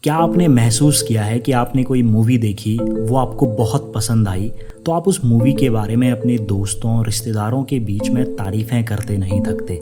क्या आपने महसूस किया है कि आपने कोई मूवी देखी, वो आपको बहुत पसंद आई, तो आप उस मूवी के बारे में अपने दोस्तों रिश्तेदारों के बीच में तारीफ़ें करते नहीं थकते।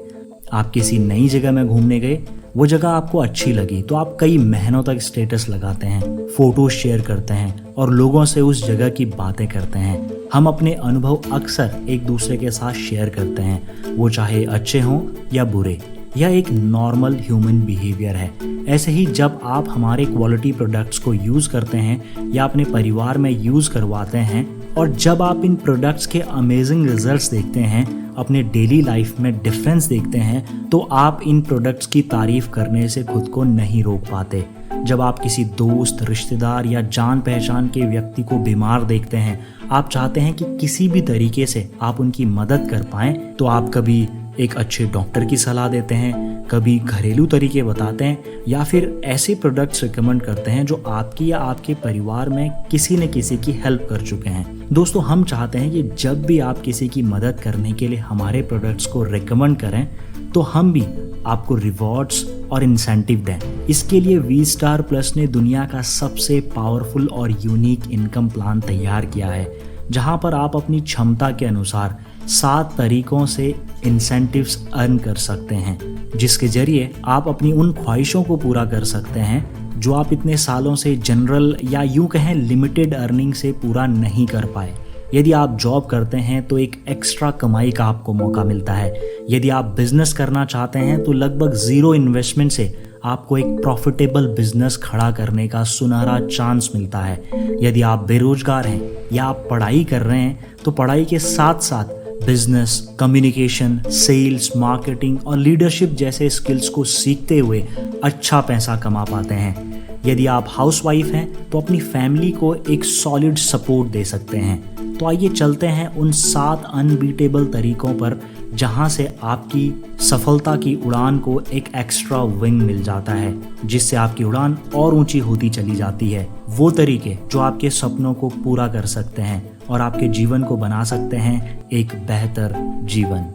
आप किसी नई जगह में घूमने गए, वो जगह आपको अच्छी लगी तो आप कई महीनों तक स्टेटस लगाते हैं, फोटोज शेयर करते हैं और लोगों से उस जगह की बातें करते हैं। हम अपने अनुभव अक्सर एक दूसरे के साथ शेयर करते हैं, वो चाहे अच्छे हों या बुरे। यह एक नॉर्मल ह्यूमन बिहेवियर है। ऐसे ही जब आप हमारे क्वालिटी प्रोडक्ट्स को यूज़ करते हैं या अपने परिवार में यूज़ करवाते हैं और जब आप इन प्रोडक्ट्स के अमेजिंग रिजल्ट्स देखते हैं, अपने डेली लाइफ में डिफरेंस देखते हैं, तो आप इन प्रोडक्ट्स की तारीफ करने से खुद को नहीं रोक पाते। जब आप किसी दोस्त, रिश्तेदार या जान पहचान के व्यक्ति को बीमार देखते हैं, आप चाहते हैं कि किसी भी तरीके से आप उनकी मदद कर पाएं, तो आप कभी एक अच्छे डॉक्टर की सलाह देते हैं, कभी घरेलू तरीके बताते हैं या फिर ऐसे प्रोडक्ट्स रिकमेंड करते हैं जो आपकी या आपके परिवार में किसी न किसी की हेल्प कर चुके हैं। दोस्तों, हम चाहते हैं कि जब भी आप किसी की मदद करने के लिए हमारे प्रोडक्ट्स को रिकमेंड करें, तो हम भी आपको रिवॉर्ड्स और इंसेंटिव दें। इसके लिए वी स्टार प्लस ने दुनिया का सबसे पावरफुल और यूनिक इनकम प्लान तैयार किया है, जहां पर आप अपनी क्षमता के अनुसार 7 तरीकों से इंसेंटिव्स अर्न कर सकते हैं, जिसके जरिए आप अपनी उन ख्वाहिशों को पूरा कर सकते हैं जो आप इतने सालों से जनरल या यूं कहें लिमिटेड अर्निंग से पूरा नहीं कर पाए। यदि आप जॉब करते हैं तो एक एक्स्ट्रा कमाई का आपको मौका मिलता है। यदि आप बिजनेस करना चाहते हैं तो लगभग 0 इन्वेस्टमेंट से आपको एक प्रॉफिटेबल बिजनेस खड़ा करने का सुनहरा चांस मिलता है। यदि आप बेरोजगार हैं या आप पढ़ाई कर रहे हैं तो पढ़ाई के साथ साथ बिजनेस, कम्युनिकेशन, सेल्स, मार्केटिंग और लीडरशिप जैसे स्किल्स को सीखते हुए अच्छा पैसा कमा पाते हैं। यदि आप हाउसवाइफ हैं तो अपनी फैमिली को एक सॉलिड सपोर्ट दे सकते हैं। तो आइए चलते हैं उन 7 अनबीटेबल तरीकों पर, जहां से आपकी सफलता की उड़ान को एक एक्स्ट्रा विंग मिल जाता है, जिससे आपकी उड़ान और ऊंची होती चली जाती है। वो तरीके जो आपके सपनों को पूरा कर सकते हैं और आपके जीवन को बना सकते हैं एक बेहतर जीवन।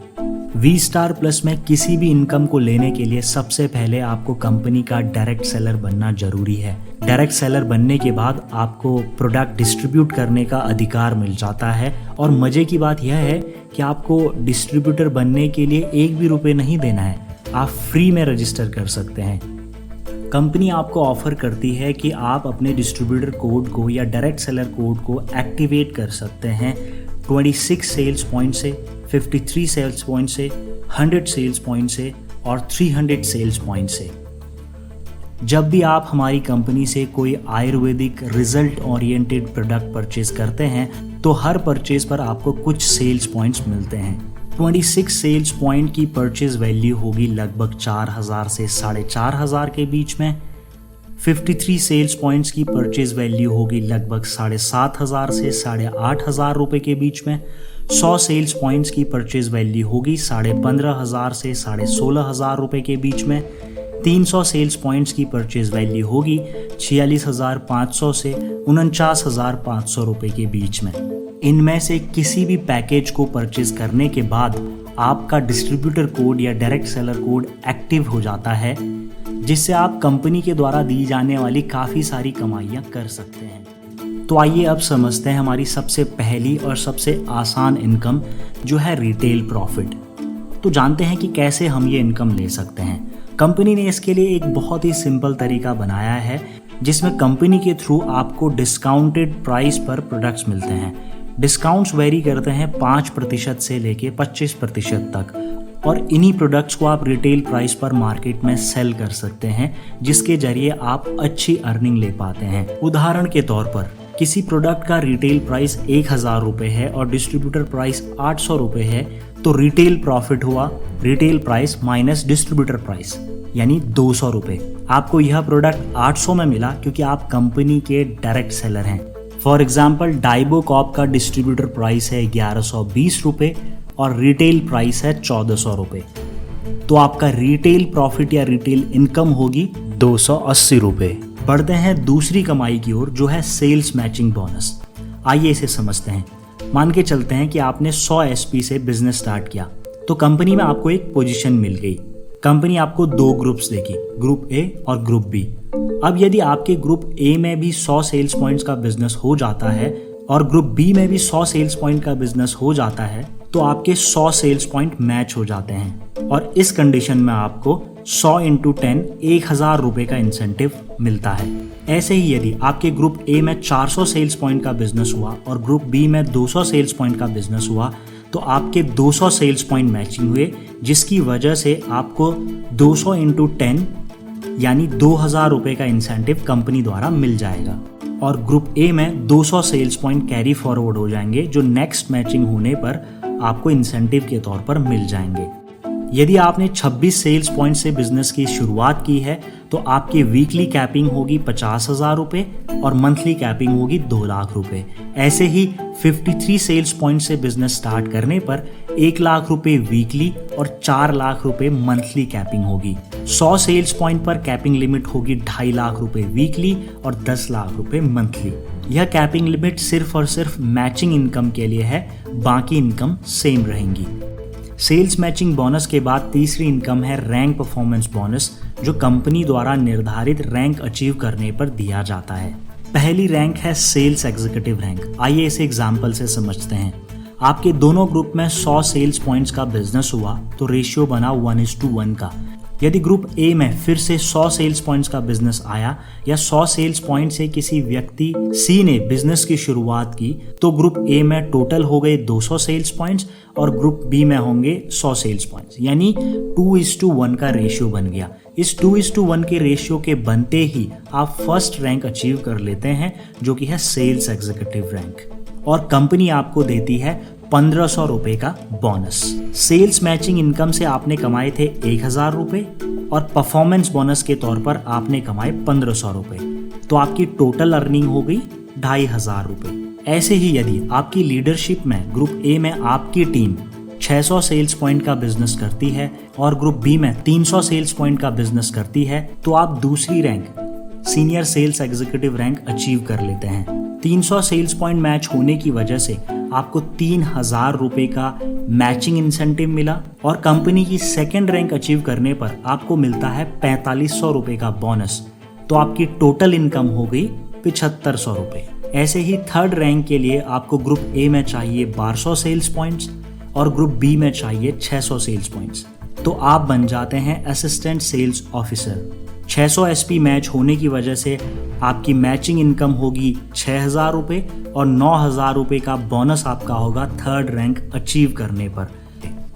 वी स्टार प्लस में किसी भी इनकम को लेने के लिए सबसे पहले आपको कंपनी का डायरेक्ट सेलर बनना जरूरी है। डायरेक्ट सेलर बनने के बाद आपको प्रोडक्ट डिस्ट्रीब्यूट करने का अधिकार मिल जाता है और मजे की बात यह है कि आपको डिस्ट्रीब्यूटर बनने के लिए एक भी रुपए नहीं देना है, आप फ्री में रजिस्टर कर सकते हैं। कंपनी आपको ऑफर करती है कि आप अपने डिस्ट्रीब्यूटर कोड को या डायरेक्ट सेलर कोड को एक्टिवेट कर सकते हैं 26 सेल्स पॉइंट से, 53 सेल्स पॉइंट से, 100 सेल्स पॉइंट से और 300 सेल्स पॉइंट से। जब भी आप हमारी कंपनी से कोई Ayurvedic result oriented product purchase करते हैं तो हर परचेज पर आपको कुछ सेल्स पॉइंट्स मिलते हैं। 26 सेल्स पॉइंट की परचेज वैल्यू होगी लगभग 4000 से 4500 के बीच में। 53 सेल्स पॉइंट्स की परचेज वैल्यू होगी लगभग 7500 से 8500 रुपए के बीच में। 100 सेल्स पॉइंट्स की परचेज वैल्यू होगी 15500 से 16500 रुपए के बीच में। 300 सेल्स पॉइंट्स की परचेज वैल्यू होगी 46500 से 49500 रुपए के बीच में। इनमें से किसी भी पैकेज को परचेज करने के बाद आपका डिस्ट्रीब्यूटर कोड या डायरेक्ट सेलर कोड एक्टिव हो जाता है, जिससे आप कंपनी के द्वारा दी जाने वाली काफ़ी सारी कमाइयाँ कर सकते हैं। तो आइए अब समझते हैं हमारी सबसे पहली और सबसे आसान इनकम, जो है रिटेल प्रॉफिट। तो जानते हैं कि कैसे हम ये इनकम ले सकते हैं। कंपनी ने इसके लिए एक बहुत ही सिंपल तरीका बनाया है, जिसमें कंपनी के थ्रू आपको डिस्काउंटेड प्राइस पर प्रोडक्ट्स मिलते हैं। डिस्काउंट्स वेरी करते हैं 5% से लेके 25% तक, और इन्हीं प्रोडक्ट्स को आप रिटेल प्राइस पर मार्केट में सेल कर सकते हैं, जिसके जरिए आप अच्छी अर्निंग ले पाते हैं। उदाहरण के तौर पर किसी प्रोडक्ट का रिटेल प्राइस 1000 रुपये है और डिस्ट्रीब्यूटर प्राइस 800 रुपये है, तो रिटेल प्रॉफिट हुआ retail price minus distributor price, यानी 200 रुपये। आपको यह प्रोडक्ट 800 में मिला क्योंकि आप कंपनी के डायरेक्ट सेलर हैं। फॉर एग्जाम्पल, डाइबोकॉप का डिस्ट्रीब्यूटर प्राइस है 1120 रुपये और रिटेल प्राइस है 1400 रुपये, तो आपका रिटेल प्रॉफिट या रिटेल इनकम होगी 280 रुपये। बढ़ते हैं दूसरी कमाई की ओर, जो है सेल्स मैचिंग बोनस। आइए इसे समझते हैं। मान के चलते हैं कि आपने 100 SP से बिजनेस स्टार्ट किया, तो कंपनी में आपको एक पोजीशन मिल गई। कंपनी आपको 2 ग्रुप्स देगी, ग्रुप ए और ग्रुप बी। अब यदि आपके ग्रुप ए में भी 100 सेल्स पॉइंट्स का बिजनेस हो जाता है और ग्रुप बी में भी 100 सेल्स पॉइंट का बिजनेस हो जाता है तो आपके 100 सेल्स पॉइंट मैच हो जाते हैं और इस कंडीशन में आपको 100 इंटू 10 1000 रुपये का इंसेंटिव मिलता है। ऐसे ही यदि आपके ग्रुप ए में 400 सेल्स पॉइंट का बिजनेस हुआ और ग्रुप बी में 200 सेल्स पॉइंट का बिजनेस हुआ तो आपके 200 सेल्स पॉइंट मैचिंग हुए, जिसकी वजह से आपको 200 इंटू 10 यानी 2000 रुपये का इंसेंटिव कंपनी द्वारा मिल जाएगा और ग्रुप ए में 200 सेल्स पॉइंट कैरी फॉरवर्ड हो जाएंगे जो नेक्स्ट मैचिंग होने पर आपको इंसेंटिव के तौर पर मिल जाएंगे। यदि आपने 26 सेल्स पॉइंट से बिजनेस की शुरुआत की है तो आपकी वीकली कैपिंग होगी 50,000 रुपये और मंथली कैपिंग होगी 2 लाख रुपये। ऐसे ही 53 सेल्स पॉइंट से बिजनेस स्टार्ट करने पर 1 लाख रुपये वीकली और 4 लाख रुपये मंथली कैपिंग होगी। 100 सेल्स पॉइंट पर कैपिंग लिमिट होगी 2.5 लाख रुपये वीकली और 10 लाख रुपये मंथली। यह कैपिंग लिमिट सिर्फ और सिर्फ मैचिंग इनकम के लिए है, बाकी इनकम सेम रहेंगी। सेल्स मैचिंग बोनस के बाद तीसरी इनकम है रैंक परफॉर्मेंस बोनस, जो कंपनी द्वारा निर्धारित रैंक अचीव करने पर दिया जाता है। पहली रैंक है सेल्स एग्जीक्यूटिव रैंक। आइए इसे एग्जाम्पल से समझते हैं। आपके दोनों ग्रुप में 100 सेल्स पॉइंट्स का बिजनेस हुआ तो रेशियो बना 1:1 का। यदि ग्रुप ए में फिर से 100 सेल्स पॉइंट्स का बिजनेस आया या 100 सेल्स पॉइंट से किसी व्यक्ति सी ने बिजनेस की शुरुआत की तो ग्रुप ए में टोटल हो गए 200 सेल्स पॉइंट्स और ग्रुप बी में होंगे 100 सेल्स पॉइंट्स, यानी 2:1 का रेशियो बन गया। इस 2:1 के रेशियो के बनते ही आप फर्स्ट रैंक अचीव कर लेते हैं जो कि है सेल्स एग्जीक्यूटिव रैंक, और कंपनी आपको देती है 1500 रुपये का बोनस। सेल्स मैचिंग इनकम से आपने कमाए थे 1000 रुपये और परफॉर्मेंस बोनस के तौर पर आपने कमाए 1500 रुपये, तो आपकी टोटल अर्निंग हो गई 2500 रुपये। ऐसे ही यदि आपकी लीडरशिप में ग्रुप ए में आपकी टीम 600 सेल्स पॉइंट का बिजनेस करती है और ग्रुप बी में 300 सेल्स पॉइंट का बिजनेस करती है तो आप दूसरी rank senior sales executive rank achieve कर लेते हैं। 300 सेल्स पॉइंट मैच होने की वजह से आपको 3000 रुपये का मैचिंग इंसेंटिव मिला और कंपनी की सेकेंड रैंक अचीव करने पर आपको मिलता है 4500 रुपये का बोनस, तो आपकी टोटल इनकम हो गई 7500 रुपये। ऐसे ही थर्ड रैंक के लिए आपको ग्रुप ए में चाहिए 1200 सेल्स पॉइंट्स और ग्रुप बी में चाहिए 600 सेल्स पॉइंट्स, तो आप बन जाते हैं assistant sales officer. 600 SP match होने की वजह से आपकी मैचिंग इनकम होगी 6000 रुपये और 9000 रुपये का बोनस आपका होगा थर्ड रैंक अचीव करने पर।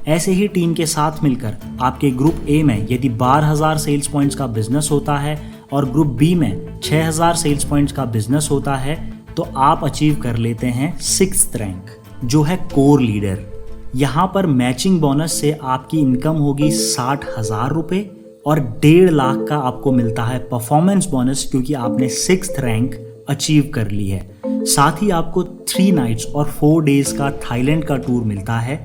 ऐसे ही टीम के साथ मिलकर आपके ग्रुप ए में यदि 12000 सेल्स पॉइंट्स का बिजनेस होता है और ग्रुप बी में 6000 सेल्स पॉइंट्स का बिजनेस होता है तो आप अचीव कर लेते हैं 6th रैंक जो है कोर लीडर। यहाँ पर मैचिंग बोनस से आपकी इनकम होगी 60,000 रुपये और 1.5 लाख का आपको मिलता है परफॉर्मेंस बोनस, क्योंकि आपने 6th रैंक अचीव कर ली है। साथ ही आपको 3 नाइट्स और 4 डेज का थाईलैंड का टूर मिलता है,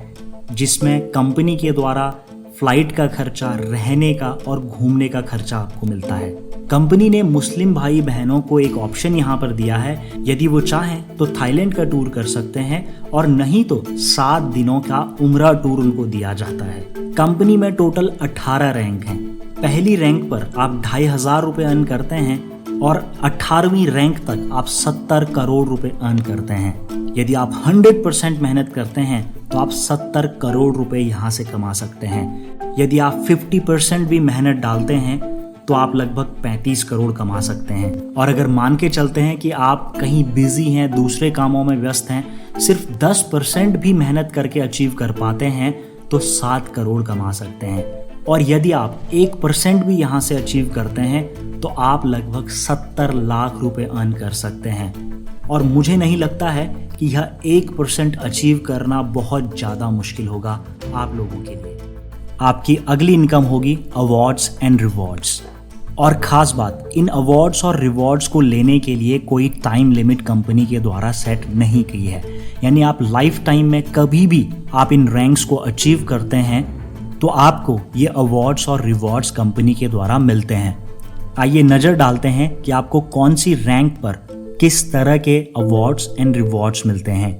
जिसमें कंपनी के द्वारा फ्लाइट का खर्चा, रहने का और घूमने का खर्चा आपको मिलता है। कंपनी ने मुस्लिम भाई बहनों को एक ऑप्शन यहाँ पर दिया है, यदि वो चाहें तो थाईलैंड का टूर कर सकते हैं और नहीं तो 7 दिनों का उम्रा टूर उनको दिया जाता है। कंपनी में टोटल 18 रैंक हैं। पहली रैंक पर आप 2500 रुपये अर्न करते हैं और 18वीं रैंक तक आप 70 करोड़ रुपए अर्न करते हैं। यदि आप 100% मेहनत करते हैं तो आप 70 करोड़ रुपए यहाँ से कमा सकते हैं। यदि आप 50% भी मेहनत डालते हैं तो आप लगभग 35 करोड़ कमा सकते हैं। और अगर मान के चलते हैं कि आप कहीं बिजी हैं, दूसरे कामों में व्यस्त हैं, सिर्फ 10% भी मेहनत करके अचीव कर पाते हैं तो 7 करोड़ कमा सकते हैं। और यदि आप 1% भी यहाँ से अचीव करते हैं तो आप लगभग 70 लाख रुपए अर्न कर सकते हैं। और मुझे नहीं लगता है कि यह 1% अचीव करना बहुत ज़्यादा मुश्किल होगा आप लोगों के लिए। आपकी अगली इनकम होगी अवार्ड्स एंड रिवॉर्ड्स। और ख़ास बात, इन अवार्ड्स और रिवॉर्ड्स को लेने के लिए कोई टाइम लिमिट कंपनी के द्वारा सेट नहीं की है, यानी आप लाइफ टाइम में कभी भी आप इन रैंक्स को अचीव करते हैं तो आपको ये अवार्ड्स और रिवॉर्ड्स कंपनी के द्वारा मिलते हैं। आइए नज़र डालते हैं कि आपको कौन सी रैंक पर किस तरह के अवार्ड्स एंड रिवॉर्ड्स मिलते हैं।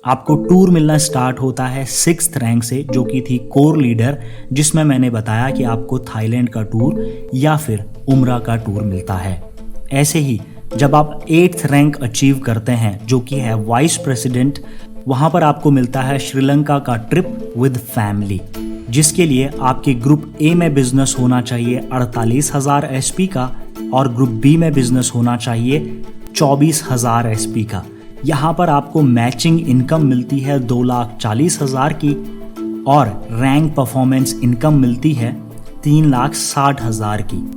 आपको टूर मिलना स्टार्ट होता है 6th रैंक से, जो कि थी कोर लीडर, जिसमें मैंने बताया कि आपको थाईलैंड का टूर या फिर उम्रा का टूर मिलता है। ऐसे ही जब आप 8th रैंक अचीव करते हैं, जो कि है वाइस प्रेसिडेंट, वहाँ पर आपको मिलता है श्रीलंका का ट्रिप विद फैमिली, जिसके लिए आपके ग्रुप ए में बिजनेस होना चाहिए 48,000 SP का और ग्रुप बी में बिजनेस होना चाहिए 24,000 SP का। यहाँ पर आपको मैचिंग इनकम मिलती है 2,40,000 की और रैंक परफॉर्मेंस इनकम मिलती है 3,60,000 की।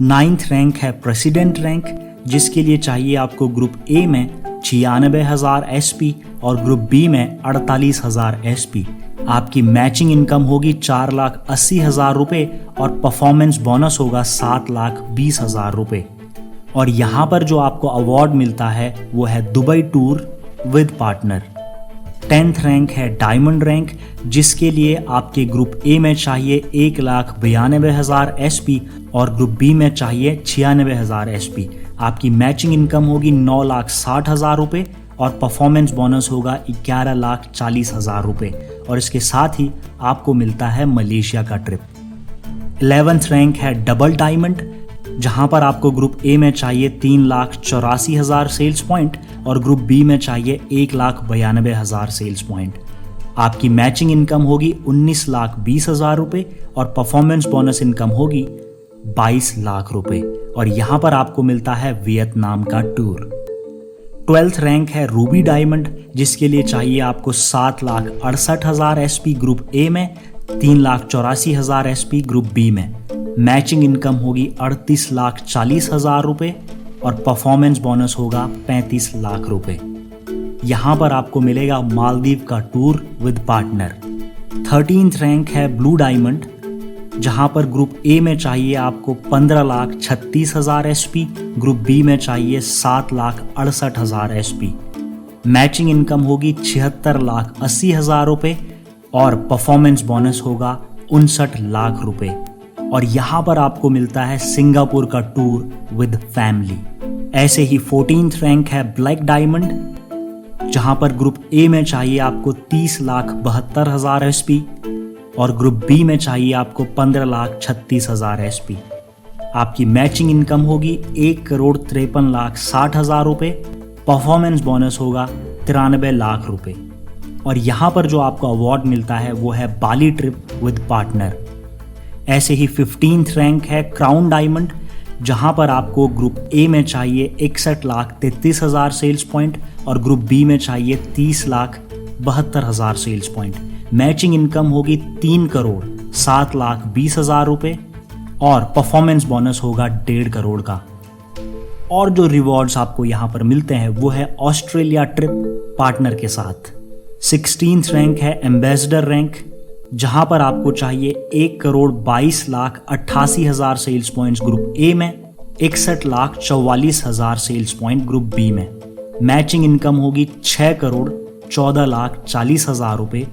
9th रैंक है प्रेसिडेंट रैंक, जिसके लिए चाहिए आपको ग्रुप ए में 96,000 SP और ग्रुप बी में 48,000 SP। आपकी मैचिंग इनकम होगी 4,80,000 रुपये और परफॉर्मेंस बोनस होगा 7,20,000 रुपये। और यहाँ पर जो आपको अवार्ड मिलता है वो है Dubai tour with partner. 10th rank है डायमंड रैंक, जिसके लिए आपके ग्रुप ए में चाहिए 1,92,000 SP और ग्रुप बी में चाहिए 96,000 SP। आपकी मैचिंग इनकम होगी 9,60,000 रुपये और परफॉर्मेंस बोनस होगा 11,40,000 रुपये। और इसके साथ ही आपको मिलता है मलेशिया का ट्रिप। 11th रैंक है डबल डायमंड, जहां पर आपको ग्रुप ए में चाहिए 3,84,000 सेल्स पॉइंट और ग्रुप बी में चाहिए 1,92,000 सेल्स पॉइंट। आपकी मैचिंग इनकम होगी 19,20,000 रुपये और परफॉर्मेंस बोनस इनकम होगी 22 लाख रुपये। और यहाँ पर आपको मिलता है वियतनाम का टूर। 12th रैंक है रूबी डायमंड, जिसके लिए चाहिए आपको 7,68,000 SP ग्रुप ए में, 3,84,000 SP ग्रुप बी में। मैचिंग इनकम होगी 38,40,000 रुपये और परफॉर्मेंस बोनस होगा 35 लाख रुपये। यहाँ पर आपको मिलेगा मालदीव का tour with partner. 13th rank है ब्लू डायमंड, जहाँ पर ग्रुप ए में चाहिए आपको 15,36,000 SP, ग्रुप बी में चाहिए 7,68,000 SP। मैचिंग इनकम होगी 76,80,000 रुपये और परफॉर्मेंस बोनस होगा 59 लाख रुपये। और यहाँ पर आपको मिलता है सिंगापुर का टूर विद फैमिली। ऐसे ही 14th रैंक है ब्लैक डायमंड, जहाँ पर ग्रुप ए में चाहिए आपको 30,72,000 SP और ग्रुप बी में चाहिए आपको 15,36,000 SP। आपकी मैचिंग इनकम होगी 1,53,60,000 रुपये, परफॉर्मेंस बोनस होगा 93 लाख रुपये। और यहाँ पर जो आपको अवार्ड मिलता है वो है बाली ट्रिप विद पार्टनर। ऐसे ही 15th रैंक है क्राउन डायमंड, जहाँ पर आपको ग्रुप ए में चाहिए 61,33,000 सेल्स पॉइंट और ग्रुप बी में चाहिए 30,72,000 सेल्स पॉइंट। मैचिंग इनकम होगी 3,07,20,000 रुपये और परफॉर्मेंस बोनस होगा 1.5 करोड़ का। और जो रिवॉर्ड्स आपको यहाँ पर मिलते हैं वो है ऑस्ट्रेलिया ट्रिप पार्टनर के साथ। 16th रैंक है एम्बेसडर रैंक, जहां पर आपको चाहिए 1,22,88,000 सेल्स पॉइंट्स ग्रुप ए में, 61,44,000 सेल्स पॉइंट ग्रुप बी में। मैचिंग इनकम होगी 6,14,40,000 रुपये,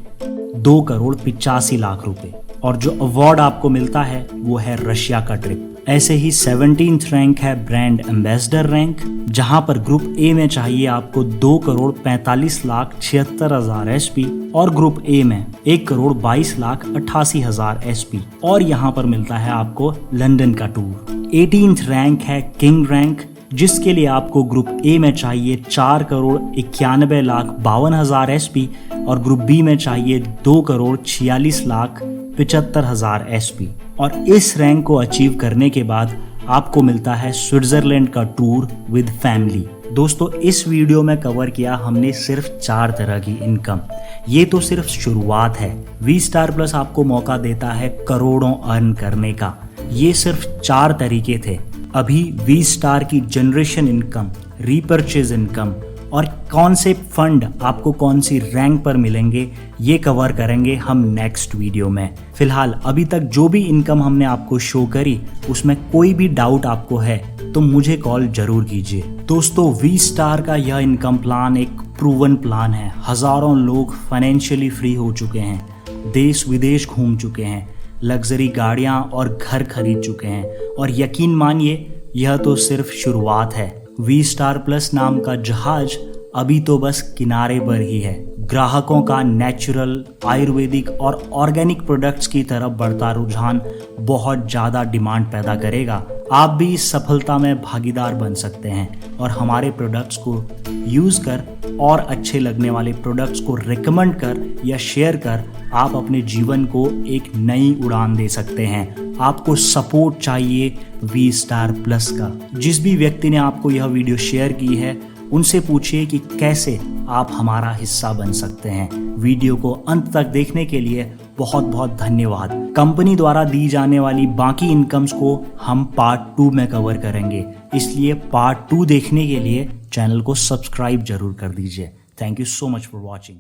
2,85 लाख रुपये। और जो अवार्ड आपको मिलता है वो है रशिया का ट्रिप। ऐसे ही 17th रैंक है ब्रांड एम्बेसडर रैंक, जहां पर ग्रुप ए में चाहिए आपको 2,45,76,000 SP और ग्रुप ए में 1,22,88,000 SP। और यहां पर मिलता है आपको लंदन का टूर। 18th रैंक है किंग रैंक, जिसके लिए आपको ग्रुप ए में चाहिए 4,91,52,000 SP और ग्रुप बी में चाहिए 2,46,75,000 SP। और इस रैंक को अचीव करने के बाद आपको मिलता है स्विट्जरलैंड का टूर विद फैमिली। दोस्तों, इस वीडियो में कवर किया हमने सिर्फ 4 तरह की इनकम। ये तो सिर्फ शुरुआत है। V-Star+ आपको मौका देता है करोड़ों अर्न करने का। ये सिर्फ 4 तरीके थे। अभी V-Star की जनरेशन इनकम, रीपर्चेज इनकम और कौन से फंड आपको कौन सी रैंक पर मिलेंगे, ये कवर करेंगे हम नेक्स्ट वीडियो में। फिलहाल अभी तक जो भी इनकम हमने आपको शो करी उसमें कोई भी डाउट आपको है तो मुझे कॉल जरूर कीजिए। दोस्तों, V-Star का यह इनकम प्लान एक प्रूवन प्लान है। हजारों लोग फाइनेंशियली फ्री हो चुके हैं, देश विदेश घूम चुके हैं, लग्जरी गाड़ियां और घर खरीद चुके हैं। और यकीन मानिए, यह तो सिर्फ शुरुआत है। V-Star+ नाम का जहाज अभी तो बस किनारे पर ही है। ग्राहकों का नेचुरल, आयुर्वेदिक और ऑर्गेनिक प्रोडक्ट्स की तरफ बढ़ता रुझान बहुत ज़्यादा डिमांड पैदा करेगा। आप भी इस सफलता में भागीदार बन सकते हैं और हमारे प्रोडक्ट्स को यूज़ कर और अच्छे लगने वाले प्रोडक्ट्स को रिकमेंड कर या शेयर कर आप अपने जीवन को एक नई उड़ान दे सकते हैं। आपको सपोर्ट चाहिए V-Star+ का। जिस भी व्यक्ति ने आपको यह वीडियो शेयर की है उनसे पूछिए कि कैसे आप हमारा हिस्सा बन सकते हैं। वीडियो को अंत तक देखने के लिए बहुत बहुत धन्यवाद। कंपनी द्वारा दी जाने वाली बाकी इनकम्स को हम पार्ट 2 में कवर करेंगे, इसलिए पार्ट 2 देखने के लिए चैनल को सब्सक्राइब जरूर कर दीजिए। Thank you so much for watching.